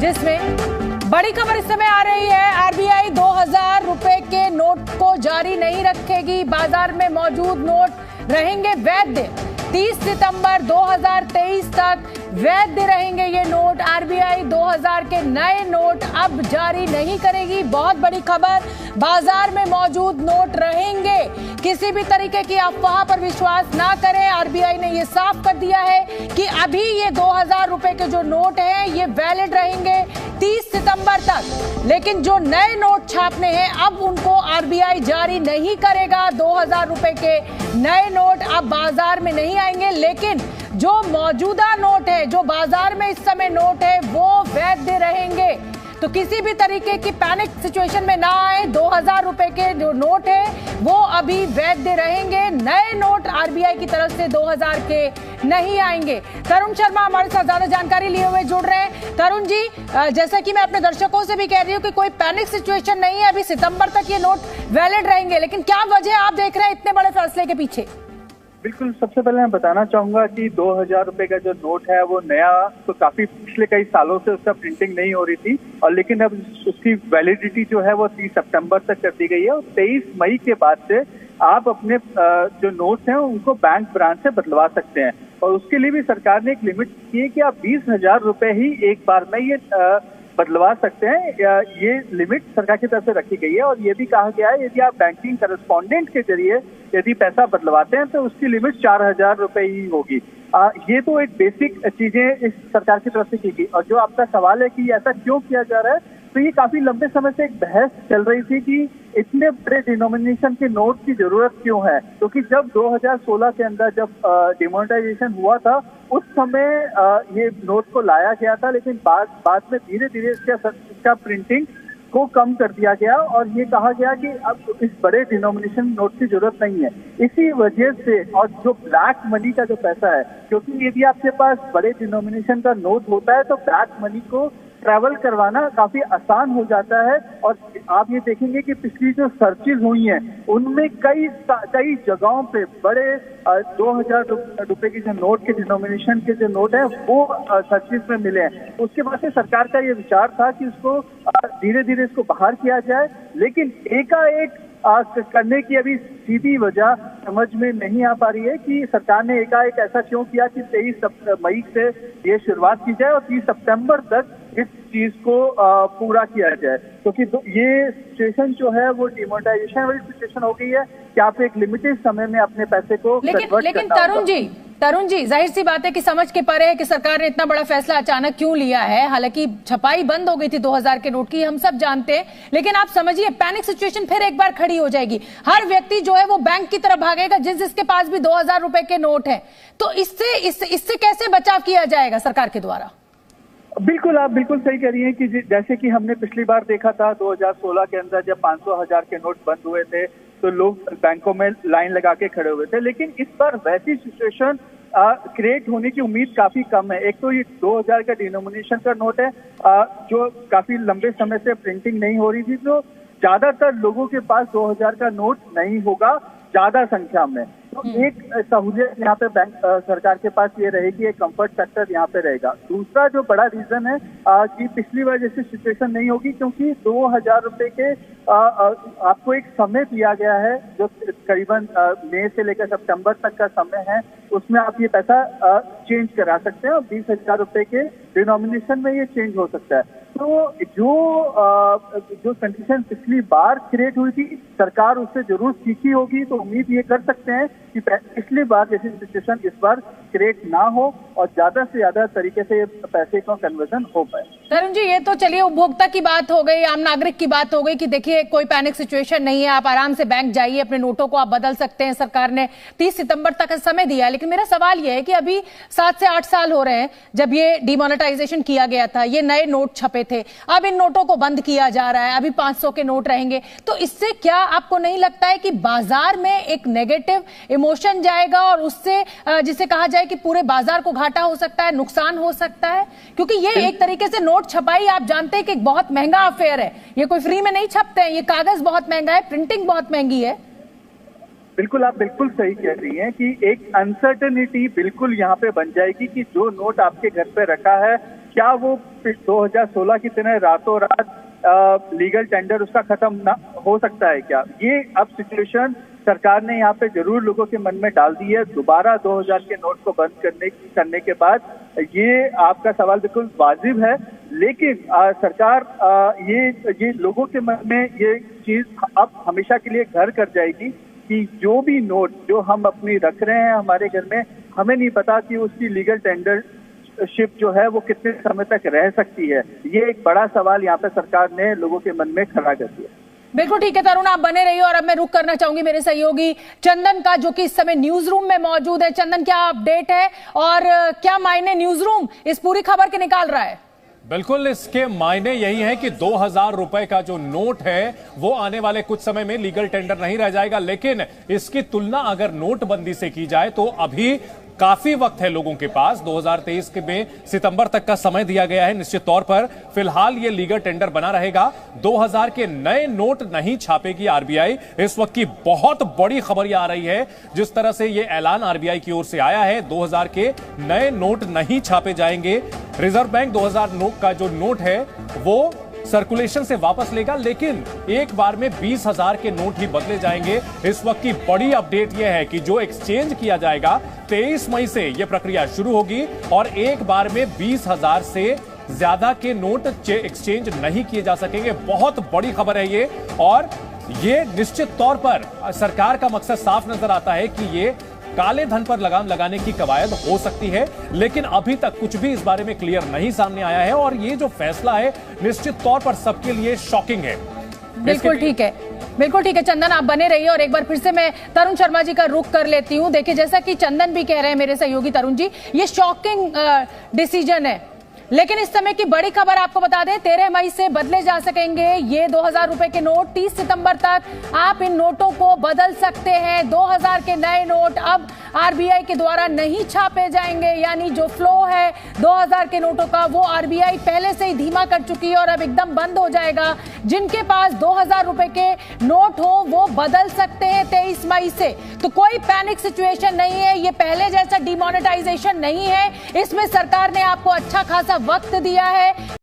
जिसमें बड़ी खबर इस समय आ रही है। आरबीआई 2000 रुपए के नोट को जारी नहीं रखेगी, बाजार में मौजूद नोट रहेंगे वैध। 30 सितंबर 2023 तक वैध रहेंगे ये नोट। आरबीआई 2000 के नए नोट अब जारी नहीं करेगी। बहुत बड़ी खबर, बाजार में मौजूद नोट रहेंगे। किसी भी तरीके की अफवाह पर विश्वास ना करें। आरबीआई ने ये साफ कर दिया है कि अभी ये 2000 रुपए के जो नोट हैं ये वैलिड रहेंगे 30 सितंबर तक, लेकिन जो नए नोट छापने हैं अब उनको आरबीआई जारी नहीं करेगा। 2000 रुपए के नए नोट अब बाजार में नहीं आएंगे, लेकिन जो मौजूदा नोट है, जो बाजार में इस समय नोट है, वो वैध रहेंगे। तो किसी भी तरीके की पैनिक सिचुएशन में ना आए। 2000 रुपए के जो नोट है वो अभी वैध रहेंगे। नए नोट आरबीआई की तरफ से 2000 के नहीं आएंगे। तरुण शर्मा हमारे साथ ज्यादा जानकारी लिए हुए जुड़ रहे हैं। तरुण जी, जैसा कि मैं अपने दर्शकों से भी कह रही हूँ कि कोई पैनिक सिचुएशन नहीं है, अभी सितंबर तक ये नोट वैलिड रहेंगे, लेकिन क्या वजह आप देख रहे हैं इतने बड़े फैसले के पीछे? बिल्कुल, सबसे पहले मैं बताना चाहूंगा कि 2000 रुपए का जो नोट है वो नया तो काफी पिछले कई सालों से उसका प्रिंटिंग नहीं हो रही थी, और लेकिन अब उसकी वैलिडिटी जो है वो 30 सितंबर तक कर दी गई है। और 23 मई के बाद से आप अपने जो नोट्स हैं उनको बैंक ब्रांच से बदलवा सकते हैं, और उसके लिए भी सरकार ने एक लिमिट की है कि आप 20,000 रुपए ही एक बार में ये बदलवा सकते हैं। ये लिमिट सरकार की तरफ से रखी गई है। और ये भी कहा गया है यदि आप बैंकिंग करस्पॉन्डेंट के जरिए यदि पैसा बदलवाते हैं तो उसकी लिमिट 4,000 रुपए ही होगी। ये तो एक बेसिक चीजें इस सरकार की तरफ से की गई। और जो आपका सवाल है कि ऐसा क्यों किया जा रहा है, तो ये काफी लंबे समय से एक बहस चल रही थी कि इतने बड़े डिनोमिनेशन के नोट की जरूरत क्यों है, क्योंकि जब 2016 के अंदर जब डिमोनेटाइजेशन हुआ था उस समय ये नोट को लाया गया था, लेकिन बाद में धीरे धीरे इसका प्रिंटिंग को कम कर दिया गया और ये कहा गया कि अब इस बड़े डिनोमिनेशन नोट की जरूरत नहीं है। इसी वजह से, और जो ब्लैक मनी का जो पैसा है, क्योंकि यदि आपके पास बड़े डिनोमिनेशन का नोट होता है तो ब्लैक मनी को ट्रैवल करवाना काफी आसान हो जाता है। और आप ये देखेंगे कि पिछली जो सर्चेज हुई हैं उनमें कई जगहों पे बड़े 2000 रुपए की जो नोट के डिनोमिनेशन के जो नोट है वो सर्चेज में मिले हैं। उसके बाद से सरकार का ये विचार था कि उसको धीरे धीरे इसको बाहर किया जाए, लेकिन एकाएक करने की अभी सीधी वजह समझ में नहीं आ पा रही है कि सरकार ने एकाएक ऐसा क्यों किया कि 23 मई से ये शुरुआत की जाए और 30 सितंबर तक इस चीज को पूरा किया जाए, क्योंकि ये सिचुएशन जो है वो डिमोनेटाइजेशन वाली सिचुएशन हो गई है कि आप एक लिमिटेड समय में अपने पैसे को लेकिन तरुण जी जाहिर सी बात है कि समझ के परे है कि सरकार ने इतना बड़ा फैसला अचानक क्यों लिया है। हालांकि छपाई बंद हो गई थी 2000 के नोट की, हम सब जानते हैं, लेकिन आप समझिए पैनिक सिचुएशन फिर एक बार खड़ी हो जाएगी। हर व्यक्ति जो है वो बैंक की तरफ भागेगा जिसके पास भी 2000 रुपए के नोट है। तो इससे कैसे बचाव किया जाएगा सरकार के द्वारा? बिल्कुल, आप बिल्कुल सही कह रही हैं कि जैसे कि हमने पिछली बार देखा था 2016 के अंदर जब 500,000 के नोट बंद हुए थे तो लोग बैंकों में लाइन लगा के खड़े हुए थे, लेकिन इस बार वैसी सिचुएशन क्रिएट होने की उम्मीद काफी कम है। एक तो ये 2000 का डिनोमिनेशन का नोट है जो काफी लंबे समय से प्रिंटिंग नहीं हो रही थी, तो ज्यादातर लोगों के पास 2000 का नोट नहीं होगा ज्यादा संख्या में। तो एक सहूलियत यहाँ पे बैंक सरकार के पास ये रहेगी, एक कंफर्ट फैक्टर यहाँ पे रहेगा। दूसरा जो बड़ा रीजन है कि पिछली बार जैसी सिचुएशन नहीं होगी, क्योंकि 2000 रुपए के आपको एक समय दिया गया है जो करीबन मई से लेकर सितंबर तक का समय है, उसमें आप ये पैसा चेंज करा सकते हैं और 20,000 रुपए के डिनोमिनेशन में ये चेंज हो सकता है। तो जो कंडीशन पिछली बार क्रिएट हुई थी सरकार उससे जरूर सीखी होगी, तो उम्मीद ये कर सकते हैं कि पिछली बार जैसी सिचुएशन इस बार क्रिएट ना हो और ज्यादा से ज्यादा तरीके से पैसे का कन्वर्जन हो पाए। तरुण जी, ये तो चलिए उपभोक्ता की बात हो गई, आम नागरिक की बात हो गई कि देखिए कोई पैनिक सिचुएशन नहीं है, आप आराम से बैंक जाइए, अपने नोटों को आप बदल सकते हैं। सरकार ने 30 सितंबर तक समय दिया है, लेकिन मेरा सवाल ये है कि अभी 7 से 8 साल हो रहे हैं जब ये डिमोनेटाइजेशन किया गया था, ये नए नोट छपे थे, अब इन नोटों को बंद किया जा रहा है, अभी 500 के नोट रहेंगे। तो इससे क्या आपको नहीं लगता है कि बाजार में एक नेगेटिव इमोशन जाएगा और उससे जिसे कहा जाए कि पूरे बाजार को घाटा हो सकता है, नुकसान हो सकता है? क्योंकि ये एक तरीके से नोट छपाई आप जानते हैं कि एक बहुत महंगा अफेयर है, ये कोई फ्री में नहीं छपते हैं, ये कागज बहुत महंगा है, प्रिंटिंग बहुत महंगी है। बिल्कुल, आप बिल्कुल सही कह रही हैं कि एक अनसर्टेनिटी बिल्कुल यहाँ पे बन जाएगी कि जो नोट आपके घर पे रखा है क्या वो 2016 की तरह रातों रात लीगल टेंडर उसका खत्म ना हो सकता है क्या? ये अब सिचुएशन सरकार ने यहाँ पे जरूर लोगों के मन में डाल दी है। दोबारा 2000 के नोट को बंद करने के बाद ये आपका सवाल बिल्कुल वाजिब है, लेकिन सरकार ये लोगों के मन में ये चीज अब हमेशा के लिए घर कर जाएगी कि जो भी नोट जो हम अपनी रख रहे हैं हमारे घर में, हमें नहीं पता कि उसकी लीगल टेंडरशिप जो है वो कितने समय तक रह सकती है। ये एक बड़ा सवाल यहाँ पे सरकार ने लोगों के मन में खड़ा कर दिया। बिल्कुल ठीक है तरुण, आप बने रहिए और अब मैं रुक करना चाहूंगी मेरे सहयोगी चंदन का, जो कि इस समय न्यूज रूम में मौजूद है। चंदन, क्या अपडेट है और क्या मायने न्यूज रूम इस पूरी खबर के निकाल रहा है? बिल्कुल, इसके मायने यही है कि 2000 रुपए का जो नोट है वो आने वाले कुछ समय में लीगल टेंडर नहीं रह जाएगा, लेकिन इसकी तुलना अगर नोटबंदी से की जाए तो अभी काफी वक्त है लोगों के पास। 2023 में सितंबर तक का समय दिया गया है निश्चित तौर पर। फिलहाल ये लीगल टेंडर बना रहेगा। 2000 के नए नोट नहीं छापेगी आरबीआई। इस वक्त की बहुत बड़ी खबर यह आ रही है, जिस तरह से ये ऐलान आरबीआई की ओर से आया है, 2000 के नए नोट नहीं छापे जाएंगे। रिजर्व बैंक 2000 नोट का जो नोट है वो सर्कुलेशन से वापस लेगा, लेकिन एक बार में 20,000 के नोट ही बदले जाएंगे। इस वक्त की बड़ी अपडेट यह है कि जो एक्सचेंज किया जाएगा 23 मई से यह प्रक्रिया शुरू होगी और एक बार में 20,000 से ज्यादा के नोट एक्सचेंज नहीं किए जा सकेंगे। बहुत बड़ी खबर है ये, और ये निश्चित तौर पर सरकार का मकसद साफ नजर आता है कि ये काले धन पर लगाम लगाने की कवायद हो सकती है, लेकिन अभी तक कुछ भी इस बारे में क्लियर नहीं सामने आया है और ये जो फैसला है निश्चित तौर पर सबके लिए शॉकिंग है। बिल्कुल ठीक है, बिल्कुल ठीक है चंदन, आप बने रहिए और एक बार फिर से मैं तरुण शर्मा जी का रुख कर लेती हूं। देखिए, जैसा कि चंदन भी कह रहे हैं मेरे सहयोगी तरुण जी, ये शॉकिंग डिसीजन है, लेकिन इस समय की बड़ी खबर आपको बता दें, 13 मई से बदले जा सकेंगे ये 2000 रुपए के नोट। 30 सितंबर तक आप इन नोटों को बदल सकते हैं। 2000 के नए नोट अब आरबीआई के द्वारा नहीं छापे जाएंगे, यानी जो फ्लो है 2000 के नोटों का वो आरबीआई पहले से ही धीमा कर चुकी है और अब एकदम बंद हो जाएगा। जिनके पास 2000 रुपए के नोट हो वो बदल सकते हैं 23 मई से। तो कोई पैनिक सिचुएशन नहीं है, ये पहले जैसा डिमोनेटाइजेशन नहीं है, इसमें सरकार ने आपको अच्छा खासा वक्त दिया है।